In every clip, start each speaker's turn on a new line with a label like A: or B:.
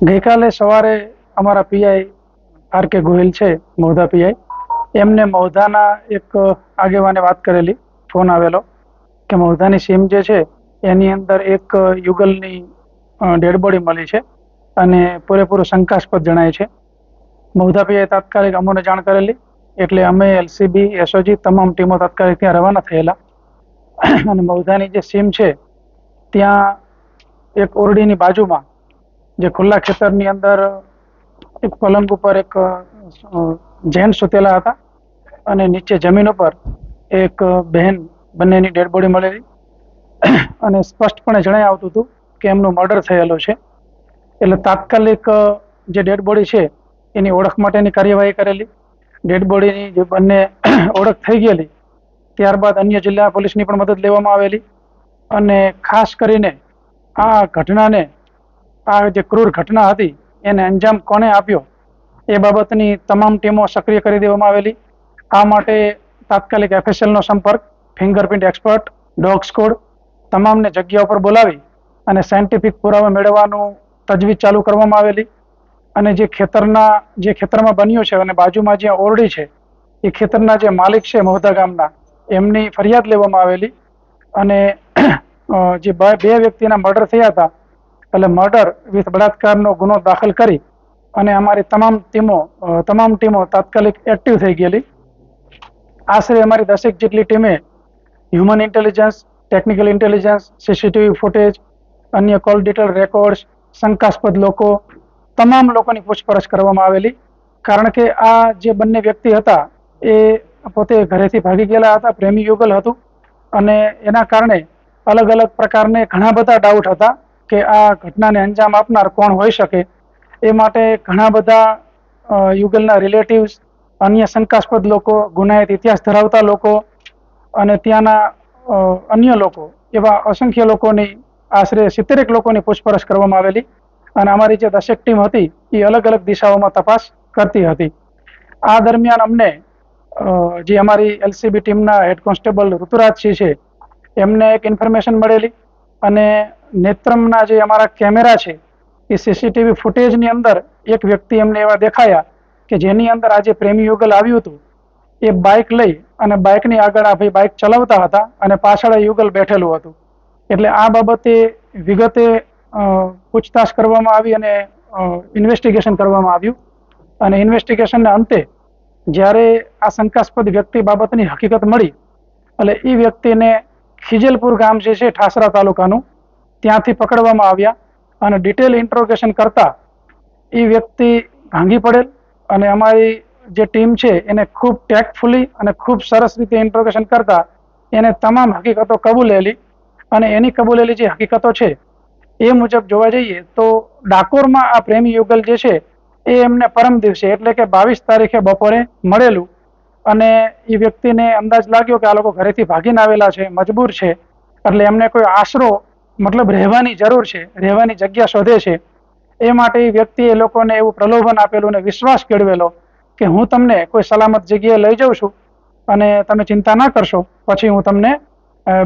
A: ગઈકાલે સવારે અમારા પીઆઈ આર કે ગોહિલ છે, મહુધા પીઆઈ, એમને મહુધાના એક આગેવાને વાત કરેલી, ફોન આવેલો કે મહુધાની સીમ જે છે એની અંદર એક યુગલની ડેડ બોડી મળી છે અને પૂરેપૂરું શંકાસ્પદ જણાય છે. મહુધા પીઆઈ તાત્કાલિક અમોને જાણ કરેલી, એટલે અમે એલસીબી, એસઓજી તમામ ટીમો તાત્કાલિક ત્યાં રવાના થયેલા અને મહુધાની જે સીમ છે ત્યાં એક ઓરડીની બાજુમાં જે ખુલ્લા ખેતરની અંદર એક પલંગ ઉપર એક જૈન સુતેલા હતા અને નીચે જમીન ઉપર એક બહેન, બંનેની ડેડ બોડી મળેલી અને સ્પષ્ટપણે જણાઈ આવતું હતું કે એમનું મર્ડર થયેલું છે. એટલે તાત્કાલિક જે ડેડ બોડી છે એની ઓળખ માટેની કાર્યવાહી કરેલી. ડેડ બોડીની જે બંને ઓળખ થઈ ગયેલી, ત્યારબાદ અન્ય જિલ્લા પોલીસની પણ મદદ લેવામાં આવેલી અને ખાસ કરીને આ ઘટનાને, આ જે ક્રૂર ઘટના હતી એને અંજામ કોણે આપ્યો એ બાબતની તમામ ટીમો સક્રિય કરી દેવામાં આવેલી. આ માટે તાત્કાલિક એફએસએલનો સંપર્ક, ફિંગરપ્રિન્ટ એક્સપર્ટ, ડોગ સ્કોડ તમામને જગ્યા ઉપર બોલાવી અને સાયન્ટિફિક પુરાવા મેળવવાનું તજવીજ ચાલુ કરવામાં આવેલી. અને જે ખેતરમાં બન્યું છે અને બાજુમાં જ્યાં ઓરડી છે એ ખેતરના જે માલિક છે મહુધા ગામના, એમની ફરિયાદ લેવામાં આવેલી અને જે બે વ્યક્તિના મર્ડર થયા હતા એટલે મર્ડર વિથ બળાત્કારનો ગુનો દાખલ કરી અને અમારી તમામ ટીમો તાત્કાલિક એક્ટિવ થઈ ગયેલી. આશરે અમારી 10 જેટલી ટીમે human intelligence, technical intelligence, CCTV footage, અન્ય કોલ ડિટેલ રેકોર્ડ્સ, શંકાસ્પદ લોકો, તમામ લોકોની પૂછપરછ કરવામાં આવેલી. કારણ કે આ જે બંને વ્યક્તિ હતા એ પોતે ઘરેથી ભાગી ગયેલા હતા, પ્રેમી યુગલ હતું અને એના કારણે અલગ અલગ પ્રકારને ઘણા બધા ડાઉટ હતા કે આ ઘટનાને અંજામ આપનાર કોણ હોઈ શકે. એ માટે ઘણા બધા યુગલના રિલેટિવ્સ, અન્ય શંકાસ્પદ લોકો, ગુનાહિત ઇતિહાસ ધરાવતા લોકો અને ત્યાંના અન્ય લોકો, એવા અસંખ્ય લોકોની, આશરે 70 લોકોની પૂછપરછ કરવામાં આવેલી અને અમારી જે 10 ટીમ હતી એ અલગ અલગ દિશાઓમાં તપાસ કરતી હતી. આ દરમિયાન અમને જે અમારી એલસીબી ટીમના હેડ કોન્સ્ટેબલ ઋતુરાજસિંહ છે એમને એક ઇન્ફોર્મેશન મળેલી અને નેત્રમના જે અમારા કેમેરા છે એ સીસીટીવી ફૂટેજની અંદર એક વ્યક્તિ એમને એવા દેખાયા કે જેની અંદર આજે પ્રેમી યુગલ આવ્યું હતું એ બાઇક લઈ અને બાઇકની આગળ આ ભાઈ બાઇક ચલાવતા હતા અને પાછળ યુગલ બેઠેલું હતું. એટલે આ બાબતે વિગતે પૂછતાછ કરવામાં આવી અને ઇન્વેસ્ટિગેશન કરવામાં આવ્યું અને ઇન્વેસ્ટિગેશનના અંતે જ્યારે આ શંકાસ્પદ વ્યક્તિ બાબતની હકીકત મળી એટલે એ વ્યક્તિને ખીજલપુર ગામ જે છે ઠાસરા તાલુકાનું, ત્યાંથી પકડવામાં આવ્યા અને ડિટેલ ઇન્ટ્રોગેશન કરતા એ વ્યક્તિ ભાંગી પડેલ અને અમારી જે ટીમ છે એને ખૂબ ટેક્ટફુલી અને ખૂબ સરસ રીતે ઇન્ટ્રોગેશન કરતા એને તમામ હકીકતો કબૂલેલી અને એની કબૂલેલી જે હકીકતો છે એ મુજબ જોવા જઈએ તો ડાકોરમાં આ પ્રેમી યુગલ જે છે એ એમને પરમ દિવસે એટલે કે 22 તારીખે બપોરે મળેલું અને એ વ્યક્તિને અંદાજ લાગ્યો કે આ લોકો ઘરેથી ભાગીને આવેલા છે, મજબૂર છે, એટલે એમને કોઈ આશરો, મતલબ રહેવાની જરૂર છે, રહેવાની જગ્યા શોધે છે. એ માટે એ વ્યક્તિએ એ લોકોને એવું પ્રલોભન આપેલું અને વિશ્વાસ કેળવેલો કે હું તમને કોઈ સલામત જગ્યાએ લઈ જાઉં છું અને તમે ચિંતા ના કરશો, પછી હું તમને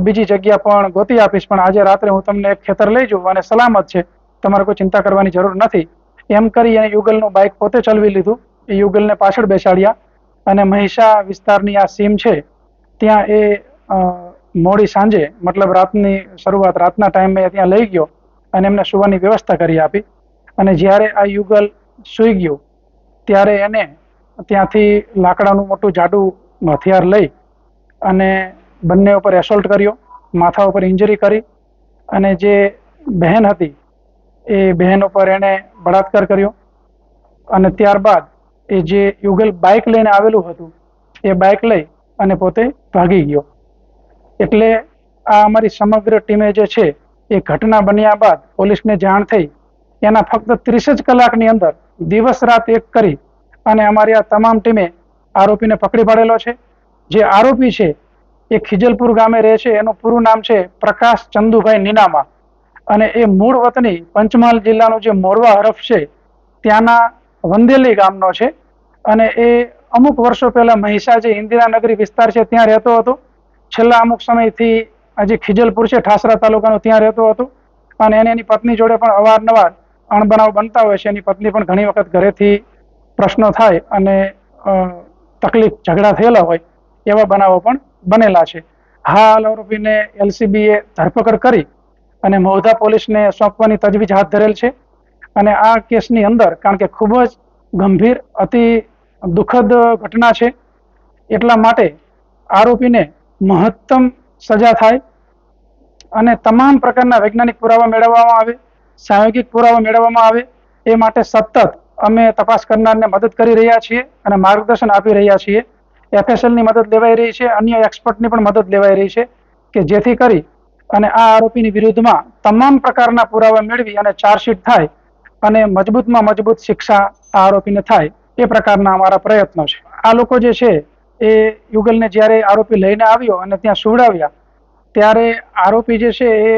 A: બીજી જગ્યા પણ ગોતી આપીશ, પણ આજે રાત્રે હું તમને એક ખેતર લઈ જાઉં અને સલામત છે, તમારે કોઈ ચિંતા કરવાની જરૂર નથી. એમ કરી અને યુગલનું બાઇક પોતે ચલાવી લીધું. એ યુગલને પાછળ બેસાડ્યા અને મહિષા વિસ્તારની આ સીમ છે ત્યાં એ મોડી સાંજે, મતલબ રાતની શરૂઆત, રાતના ટાઈમે ત્યાં લઈ ગયો અને એમને સુવાની વ્યવસ્થા કરી આપી. અને જ્યારે આ યુગલ સૂઈ ગયું ત્યારે એને ત્યાંથી લાકડાનું મોટું જાડું હથિયાર લઈ અને બંને ઉપર એસોલ્ટ કર્યો, માથા ઉપર ઇન્જરી કરી અને જે બહેન હતી એ બહેન ઉપર એને બળાત્કાર કર્યો અને ત્યારબાદ એ જે યુગલ બાઇક લઈને આવેલું હતું એ બાઇક લઈ અને પોતે ભાગી ગયો. એટલે આ અમારી સમગ્ર ટીમે જે છે એ ઘટના બન્યા બાદ પોલીસને જાણ થઈ એના ફક્ત 30 જ કલાકની અંદર દિવસ રાત એક કરી અને અમારી આ તમામ ટીમે આરોપીને પકડી પાડેલો છે. જે આરોપી છે એ ખીજલપુર ગામે રહે છે, એનું પૂરું નામ છે પ્રકાશ ચંદુભાઈ નીનામા અને એ મૂળ વતની પંચમહાલ જિલ્લાનું જે મોરવા હરફ છે ત્યાંના વંદેલી ગામનો છે અને એ અમુક વર્ષો પહેલા મહિષા જે ઇન્દિરાનગરી વિસ્તાર છે ત્યાં રહેતો હતો. છેલ્લા અમુક સમયથી આજે ખીજલપુર છે ઠાસરા તાલુકાનું ત્યાં રહેતો હતો અને એની પત્ની જોડે પણ અવારનવાર અણબનાવ બનતા હોય છે એની પત્ની પણ ઘણી વખત ઘરેથી પ્રશ્નો થાય અને તકલીફ ઝઘડા થયેલા હોય એવા બનાવો પણ બનેલા છે. હાલ આરોપીને એલસીબીએ ધરપકડ કરી અને મહુધા પોલીસને સોંપવાની તજવીજ હાથ ધરેલ છે. અને આ કેસની અંદર કારણ કે ખૂબ જ ગંભીર અતિ દુઃખદ ઘટના છે એટલા માટે આરોપીને મહત્તમ સજા થાય અને તમામ પ્રકારના વૈજ્ઞાનિક પુરાવા મેળવવામાં આવે, સાયોગિક પુરાવા મેળવવામાં આવે એ માટે સતત અમે તપાસ કરનારને મદદ કરી રહ્યા છીએ અને માર્ગદર્શન આપી રહ્યા છીએ. એફએસએલની મદદ લેવાઈ રહી છે, અન્ય એક્સપર્ટની પણ મદદ લેવાઈ રહી છે કે જેથી કરી અને આ આરોપીની વિરુદ્ધમાં તમામ પ્રકારના પુરાવા મેળવી અને ચાર્જશીટ થાય અને મજબૂતમાં મજબૂત શિક્ષા આ આરોપીને થાય એ પ્રકારના અમારા પ્રયત્નો છે. આ લોકો જે છે એ યુગલને જ્યારે આરોપી લઈને આવ્યો અને ત્યાં સુવડાવ્યા ત્યારે આરોપી જે છે એ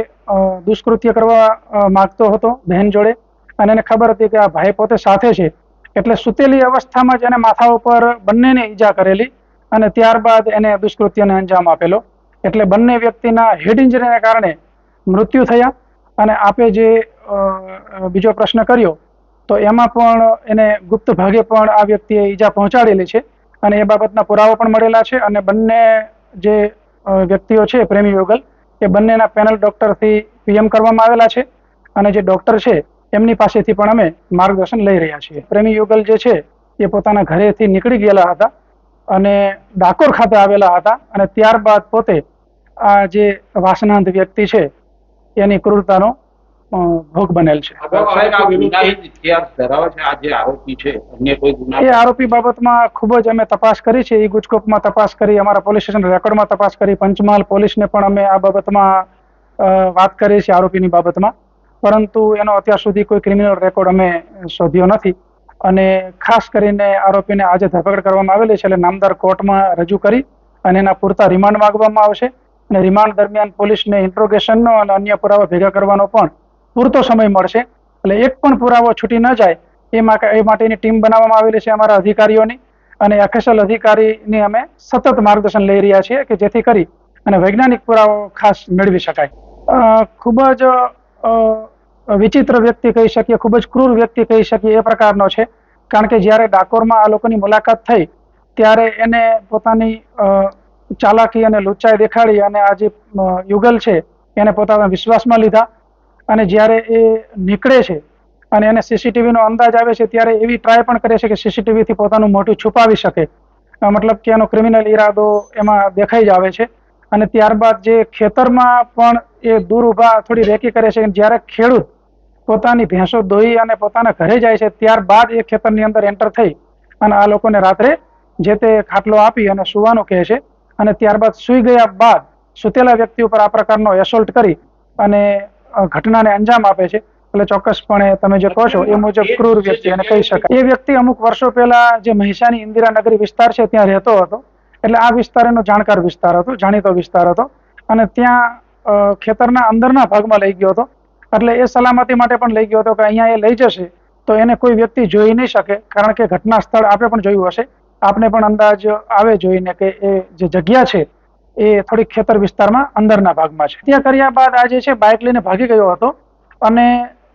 A: દુષ્કૃત્ય કરવા માંગતો હતો બહેન જોડે અને એને ખબર હતી કે આ ભાઈ પોતે સાથે છે એટલે સુતેલી અવસ્થામાં જ એને માથા ઉપર બંનેને ઈજા કરેલી અને ત્યારબાદ એને દુષ્કૃત્યને અંજામ આપેલો. એટલે બંને વ્યક્તિના હેડ ઇન્જરીને કારણે મૃત્યુ થયા. અને આપે જે બીજો પ્રશ્ન કર્યો તો એમાં પણ એને ગુપ્ત ભાગે પણ આ વ્યક્તિએ ઈજા પહોંચાડેલી છે અને એ બાબતના પુરાવા પણ મળેલા છે. અને બંને જે વ્યક્તિઓ છે પ્રેમી યુગલ એ બંનેના પેનલ ડોક્ટરથી પીએમ કરવામાં આવેલા છે અને જે ડોક્ટર છે એમની પાસેથી પણ અમે માર્ગદર્શન લઈ રહ્યા છીએ. પ્રેમી યુગલ જે છે એ પોતાના ઘરેથી નીકળી ગયેલા હતા અને ડાકોર ખાતે આવેલા હતા અને ત્યારબાદ પોતે આ જે વાસનાંત વ્યક્તિ છે એની ક્રૂરતાનો ભોગ બનેલ છે. એ આરોપી બાબતમાં ખૂબ જ અમે તપાસ કરી છે. ગુજકોપમાં તપાસ કરી, અમારા પોલીસ સ્ટેશન રેકોર્ડમાં તપાસ કરી, પંચમહાલ પોલીસને પણ અમે આ બાબતમાં વાત કરી છે આરોપીની બાબતમાં, પરંતુ એનો અત્યાર સુધી કોઈ ક્રિમિનલ રેકોર્ડ અમે શોધ્યો નથી. અને ખાસ કરીને આરોપીને આજે ધરપકડ કરવામાં આવેલી છે એટલે નામદાર કોર્ટમાં રજૂ કરી અને એના પૂરતા રિમાન્ડ માંગવામાં આવશે અને રિમાન્ડ દરમિયાન પોલીસને ઇન્ટ્રોગેશનનો અને અન્ય પુરાવા ભેગા કરવાનો પણ પૂરતો સમય મળશે. એટલે એક પણ પુરાવો છૂટી ન જાય એ માટેની ટીમ બનાવવામાં આવેલી છે અમારા અધિકારીઓની અને એફએસએલ અધિકારીની અમે સતત માર્ગદર્શન લઈ રહ્યા છીએ કે જેથી કરી અને વૈજ્ઞાનિક પુરાવો ખાસ મેળવી શકાય. ખૂબ જ વિચિત્ર વ્યક્તિ કહી શકીએ, ખૂબ જ ક્રૂર વ્યક્તિ કહી શકીએ એ પ્રકારનો છે. કારણ કે જ્યારે ડાકોરમાં આ લોકોની મુલાકાત થઈ ત્યારે એને પોતાની ચાલાકી અને લુચ્ચાઈ દેખાડી અને આ જે યુગલ છે એને પોતાના વિશ્વાસમાં લીધા અને જ્યારે એ નીકળે છે અને એને સીસીટીવીનો અંદાજ આવે છે ત્યારે એવી ટ્રાય પણ કરે છે કે સીસીટીવીથી પોતાનું મોઢું છુપાવી શકે, મતલબ કે એનો ક્રિમિનલ ઈરાદો એમાં દેખાઈ જ આવે છે. અને ત્યારબાદ જે ખેતરમાં પણ એ દૂર ઊભા થોડી રેકી કરે છે. જ્યારે ખેડૂત પોતાની ભેંસો દોઈ અને પોતાના ઘરે જાય છે ત્યારબાદ એ ખેતરની અંદર એન્ટર થઈ અને આ લોકોને રાત્રે જે તે ખાટલો આપી અને સુવાનું કહે છે અને ત્યારબાદ સૂઈ ગયા બાદ સુતેલા વ્યક્તિ ઉપર આ પ્રકારનો એસોલ્ટ કરી અને ઘટનાને અંજામ આપે છે. એટલે ચોક્કસપણે તમે જે કહો છો એ મુજબ ક્રૂર વ્યક્તિ એને કહી શકાય. એ વ્યક્તિ અમુક વર્ષો પહેલા જે મહેસાણી ઇન્દિરાનગરી વિસ્તાર છે ત્યાં રહેતો હતો. એટલે આ વિસ્તાર એનો જાણકાર વિસ્તાર હતો, જાણીતો વિસ્તાર હતો અને ત્યાં ખેતરના અંદરના ભાગમાં લઈ ગયો હતો. એટલે એ સલામતી માટે પણ લઈ ગયો હતો કે અહીંયા એ લઈ જશે તો એને કોઈ વ્યક્તિ જોઈ નહીં શકે. કારણ કે ઘટના સ્થળ આપણે પણ જોયું હશે, આપને પણ અંદાજ આવે જોઈને કે એ જે જગ્યા છે એ થોડીક ખેતર વિસ્તારમાં અંદરના ભાગમાં છે. ત્યાં કર્યા બાદ આ જે છે બાઇક લઈને ભાગી ગયો હતો અને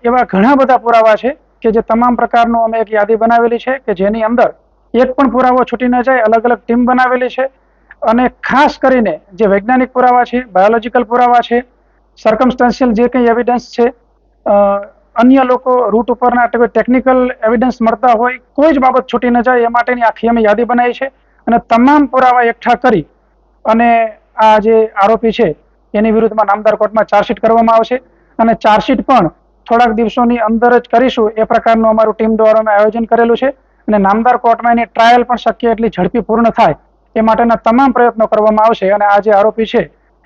A: એવા ઘણા બધા પુરાવા છે કે જે તમામ પ્રકારનું અમે એક યાદી બનાવેલી છે કે જેની અંદર એક પણ પુરાવો છૂટી ન જાય. અલગ અલગ ટીમ બનાવેલી છે અને ખાસ કરીને જે વૈજ્ઞાનિક પુરાવા છે, બાયોલોજીકલ પુરાવા છે, સર્કમસ્ટન્શિયલ જે કંઈ એવિડન્સ છે, અન્ય લોકો રૂટ ઉપરના ટેકનિકલ એવિડન્સ મળતા હોય, કોઈ જ બાબત છૂટી ન જાય એ માટેની આખી અમે યાદી બનાવી છે. અને તમામ પુરાવા એકઠા કરી અને આ જે આરોપી છે એની વિરુદ્ધમાં નામદાર કોર્ટમાં ચાર્જશીટ કરવામાં આવશે અને ચાર્જશીટ પણ થોડાક દિવસોની અંદર જ કરીશું એ પ્રકારનું અમારું ટીમ દ્વારા અમે આયોજન કરેલું છે. અને નામદાર કોર્ટમાં એની ટ્રાયલ પણ શક્ય એટલી ઝડપી પૂર્ણ થાય એ માટેના તમામ પ્રયત્નો કરવામાં આવશે અને આ જે આરોપી છે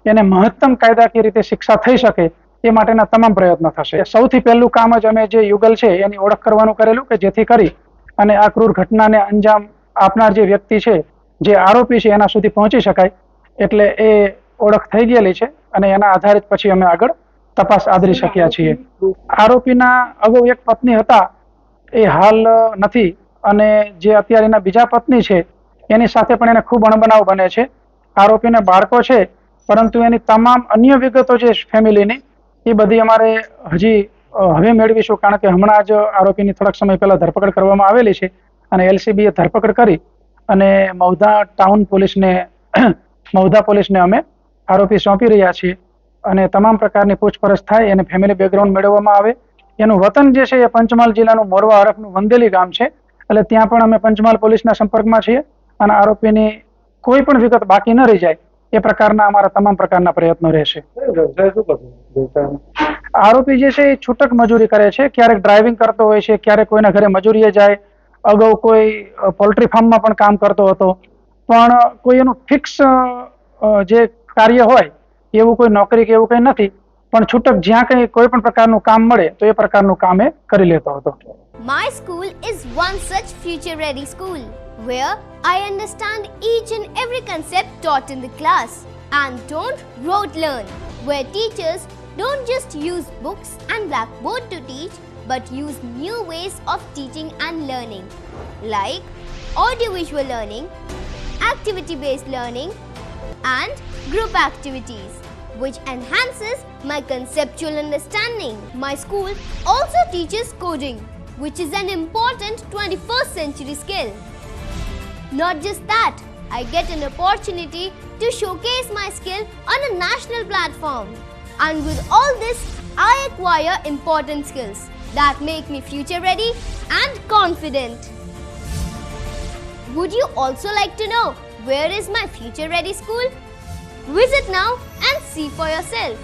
A: એને મહત્તમ કાયદાકીય રીતે શિક્ષા થઈ શકે એ માટેના તમામ પ્રયત્નો થશે. સૌથી પહેલું કામ જ અમે જે યુગલ છે એની ઓળખ કરવાનું કરેલું કે જેથી કરી અને આ ક્રૂર ઘટનાને અંજામ આપનાર જે વ્યક્તિ છે, જે આરોપી છે એના સુધી પહોંચી શકાય. એટલે એ ઓળખ થઈ ગયેલી છે અને એના આધારિત પછી અમે આગળ તપાસ આદરી શક્યા છીએ. આરોપીના અગાઉ એક પત્ની હતા એ હાલ નથી અને જે અત્યારે એના બીજા પત્ની છે એની સાથે પણ એને ખૂબ અણબનાવ બને છે. આરોપીને બાળકો છે પરંતુ એની તમામ અન્ય વિગતો જે ફેમિલીની એ બધી અમારે હજી હવે મેળવીશું, કારણ કે હમણાં જ આરોપીની થોડાક સમય પહેલા ધરપકડ કરવામાં આવેલી છે અને એલસીબીએ ધરપકડ કરી અને મૌધા ટાઉન પોલીસને મૌધા પોલીસને અમે આરોપી સોંપી રહ્યા છીએ અને તમામ પ્રકારની પૂછપરછ થાય અને ફેમિલી બેકગ્રાઉન્ડ મેળવવામાં આવે. એનું વતન જે છે એ પંચમહાલ જિલ્લાનું મોરવા હરફનું વંદેલી ગામ છે, એટલે ત્યાં પણ અમે પંચમહાલ પોલીસના સંપર્કમાં છીએ અને આરોપીની કોઈ પણ વિગત બાકી ન રહી જાય એ પ્રકારના અમારા તમામ પ્રકારના પ્રયત્નો રહેશે. આરોપી જે છે એ છૂટક મજૂરી કરે છે, ક્યારેક ડ્રાઇવિંગ કરતો હોય છે, ક્યારેક કોઈના ઘરે મજૂરીએ જાય, અગાઉ કોઈ પોલ્ટ્રી ફાર્મમાં પણ કામ કરતો હતો, પણ કોઈ એનું ફિક્સ જે કાર્ય હોય એવું કોઈ નોકરી કે એવું કંઈ નથી, પણ છૂટક જ્યાં કંઈ કોઈ પણ પ્રકારનું કામ મળે તો એ પ્રકારનું કામ એ કરી લેતો હતો.
B: My school is one such future-ready school where I understand each and every concept taught in the class and don't rote learn, where teachers don't just use books and blackboard to teach but use new ways of teaching and learning like audiovisual learning, activity-based learning and group activities which enhances my conceptual understanding. My school also teaches coding, which is an important 21st century skill. Not just that, I get an opportunity to showcase my skill on a national platform. And with all this, I acquire important skills that make me future ready and confident. Would you also like to know where is my future ready school? Visit now and see for yourself.